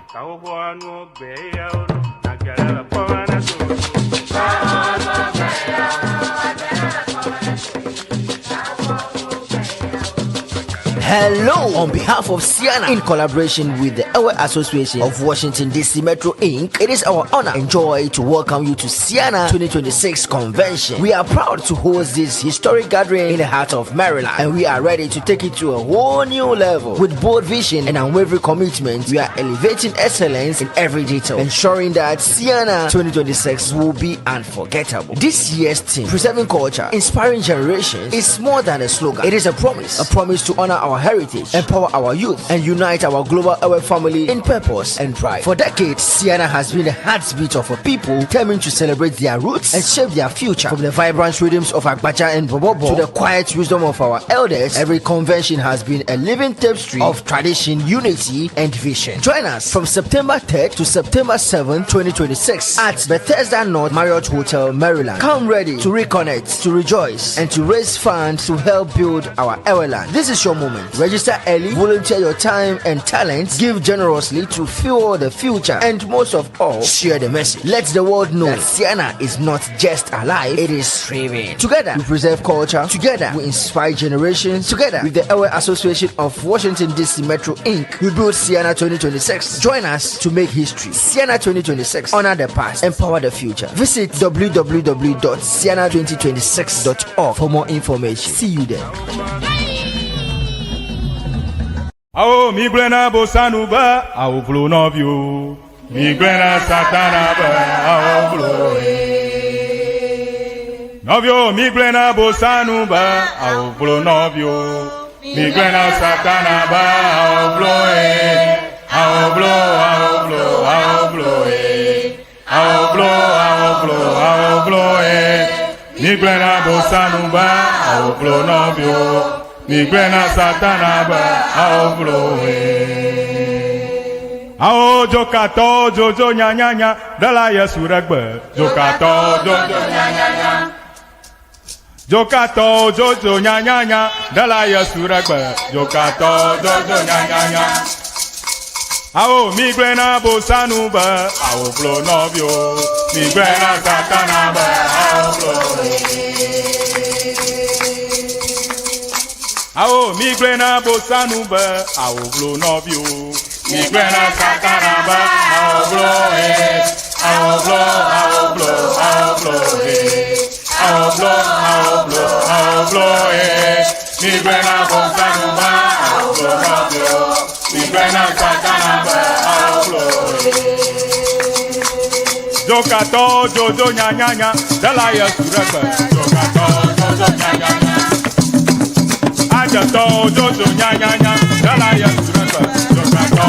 Hello, on behalf of CEANA, in collaboration with the Ewe Association of Washington DC Metro Inc., it is our honor and joy to welcome you to CEANA 2026 convention. We are proud to host this historic gathering in the heart of Maryland, and we are ready to take it to a whole new level. With bold vision and unwavering commitment, we are elevating excellence in every detail, ensuring that CEANA 2026 will be unforgettable. This year's theme, Preserving Culture, Inspiring Generations, is more than a slogan. It is a promise to honor our heritage, empower our youth, and unite our global Ewe family in purpose and pride. For decades, CEANA has been the heartbeat of a people determined to celebrate their roots and shape their future. From the vibrant rhythms of Agbacha and Bobobo to the quiet wisdom of our elders, every convention has been a living tapestry of tradition, unity, and vision. Join us from September 3rd to September 7th, 2026 at Bethesda North Marriott Hotel, Maryland. Come ready to reconnect, to rejoice, and to raise funds to help build our Ewe land. This is your moment. Register early, volunteer your time and talents, give generously to fuel the future, and most of all, share the message. Let the world know that CEANA is not just alive, it is thriving. Together, we preserve culture. Together, we inspire generations. Together, with the Ewe Association of Washington DC Metro Inc., we build CEANA 2026. Join us to make history. CEANA 2026. Honor the past. Empower the future. Visit www.ceana2026.org for more information. See you there. Ao migrena bosanu ba ao vlo novio migrena satana ba ao vlo novio migrena bosanu ba ao vlo novio migrena satana ba ao vlo ao vlo ao vlo ao vlo ao vlo ao vlo ao vlo migrena bosanu ba ao vlo novio migrena satana ba ao vloe ao jokato jojo nya nya nya dala Yesu Eʋegbe jokato jojo nya nya nya jokato jojo nya nya nya dala Yesu Eʋegbe jokato jojo nya nya nya ao migrena bosanu ba ao vlo novio migrena satana ba ao vloe ao migrena bosanu ba ao vlo novio migrena satana ba ao vlo Mi buena bonsanuma, mi buena satanaba, Jokato, Jojo, Nyanya, Dalaya Suraka, Jokato, Jojo, Nyanya, Ajato, Jojo, Nyanya, Dalaya Suraka, Jokato.